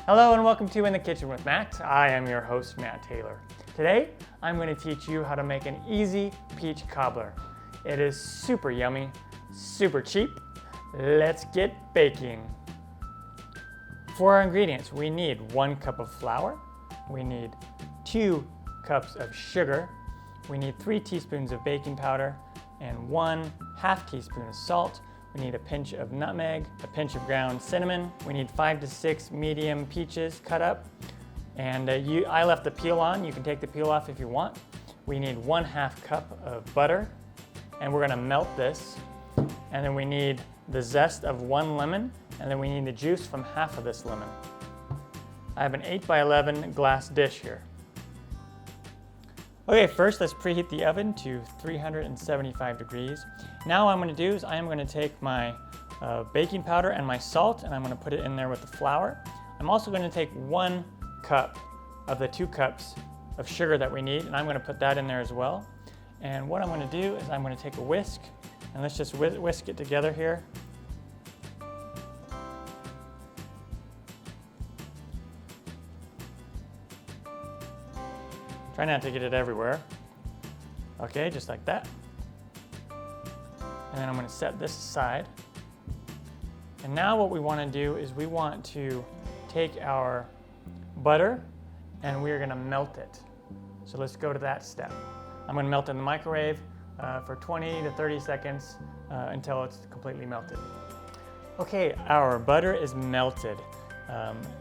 Hello and welcome to In the Kitchen with Matt. I am your host, Matt Taylor. Today, I'm going to teach you how to make an easy peach cobbler. It is super yummy, super cheap. Let's get baking. For our ingredients, we need 1 cup of flour, we need 2 cups of sugar, we need 3 teaspoons of baking powder, and 1/2 teaspoon of salt. We need a pinch of nutmeg, a pinch of ground cinnamon. We need 5 to 6 medium peaches cut up. And I left the peel on. You can take the peel off if you want. We need 1/2 cup of butter. And we're gonna melt this. And then we need the zest of 1 lemon. And then we need the juice from half of this lemon. I have an 8x11 glass dish here. Okay, first let's preheat the oven to 375 degrees. Now what I'm going to do is I am going to take my baking powder and my salt and I'm going to put it in there with the flour. I'm also going to take 1 cup of the 2 cups of sugar that we need and I'm going to put that in there as well. And what I'm going to do is I'm going to take a whisk and let's just whisk it together here. Try not to get it everywhere. Okay, just like that. And then I'm going to set this aside. And now what we want to do is we want to take our butter and we're going to melt it. So let's go to that step. I'm going to melt it in the microwave for 20 to 30 seconds until it's completely melted. Okay, our butter is melted.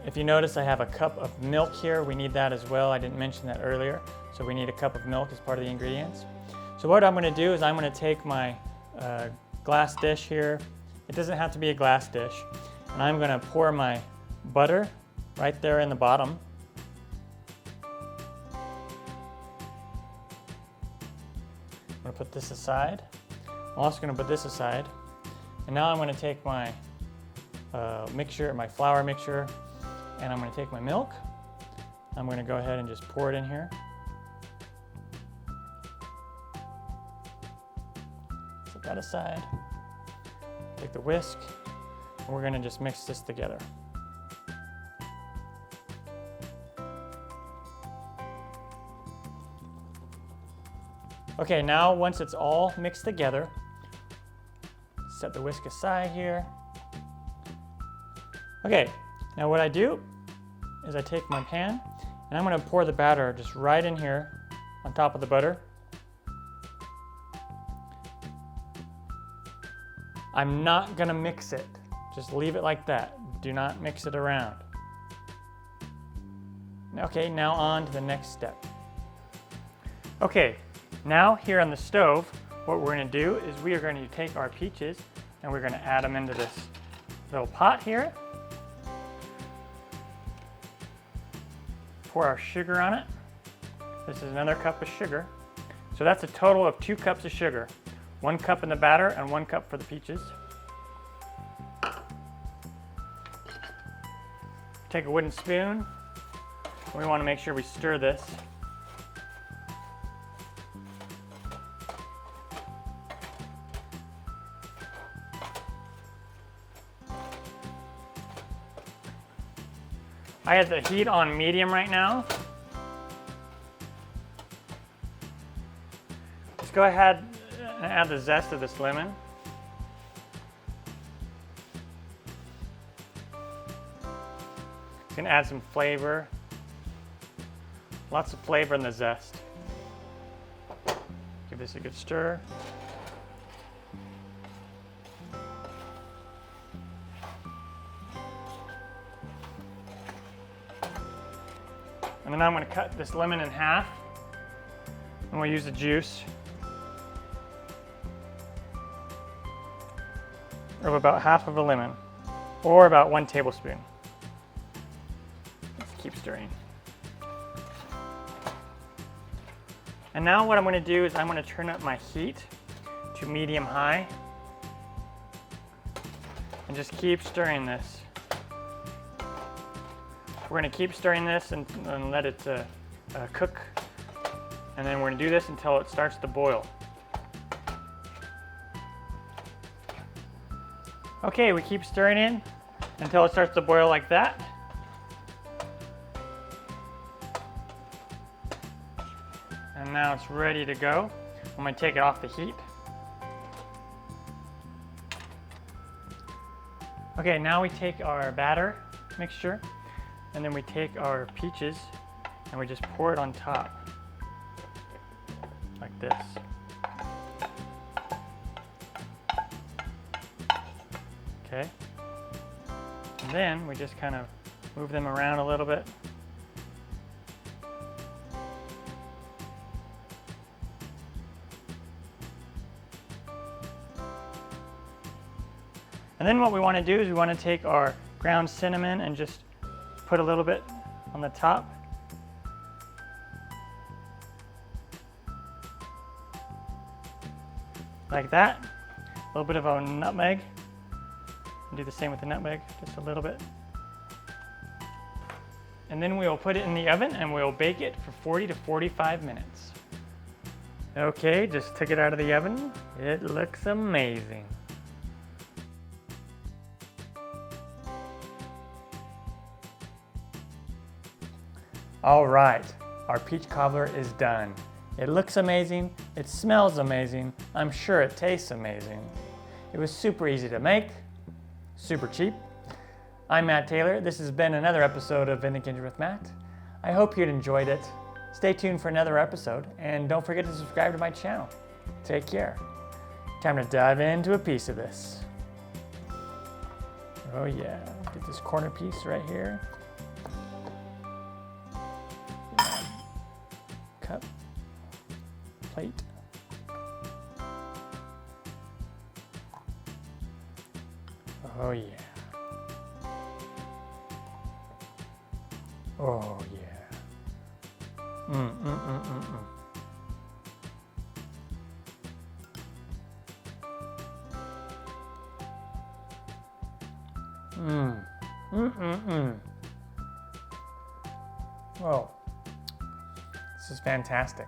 If you notice, I have a cup of milk here. We need that as well. I didn't mention that earlier. So we need a cup of milk as part of the ingredients. So what I'm going to do is I'm going to take my glass dish here. It doesn't have to be a glass dish. And I'm going to pour my butter right there in the bottom. I'm going to put this aside. I'm also going to put this aside. And now I'm going to take my mixture, my flour mixture, and I'm going to take my milk. I'm going to go ahead and just pour it in here. Set that aside. Take the whisk, and we're going to just mix this together. Okay, now once it's all mixed together, set the whisk aside here. Okay, now what I do is I take my pan and I'm going to pour the batter just right in here on top of the butter. I'm not going to mix it. Just leave it like that. Do not mix it around. Okay, now on to the next step. Okay, now here on the stove, what we're going to do is we are going to take our peaches and we're going to add them into this little pot here. Pour our sugar on it. This is another cup of sugar. So that's a total of 2 cups of sugar. 1 cup in the batter and 1 cup for the peaches. Take a wooden spoon. We want to make sure we stir this. I have the heat on medium right now. Let's go ahead and add the zest of this lemon. It's going to add some flavor. Lots of flavor in the zest. Give this a good stir. And then I'm going to cut this lemon in half, and we'll use the juice of about half of a lemon, or about 1 tablespoon. Let's keep stirring. And now what I'm going to do is I'm going to turn up my heat to medium-high, and just keep stirring this. We're going to keep stirring this and let it cook, and then we're going to do this until it starts to boil. Okay, we keep stirring in until it starts to boil like that. And now it's ready to go. I'm going to take it off the heat. Okay, now we take our batter mixture, and then we take our peaches and we just pour it on top like this. Okay. And then we just kind of move them around a little bit. And then what we want to do is we want to take our ground cinnamon and just put a little bit on the top. Like that. A little bit of a nutmeg. And do the same with the nutmeg, just a little bit. And then we'll put it in the oven and we'll bake it for 40 to 45 minutes. Okay, just took it out of the oven. It looks amazing. All right, our peach cobbler is done. It looks amazing, it smells amazing, I'm sure it tastes amazing. It was super easy to make, super cheap. I'm Matt Taylor. This has been another episode of In the Kitchen with Matt. I hope you'd enjoyed it. Stay tuned for another episode, and don't forget to subscribe to my channel. Take care. Time to dive into a piece of this. Oh yeah, get this corner piece right here. Cup, plate. Oh yeah. Oh yeah. Oh, this is fantastic.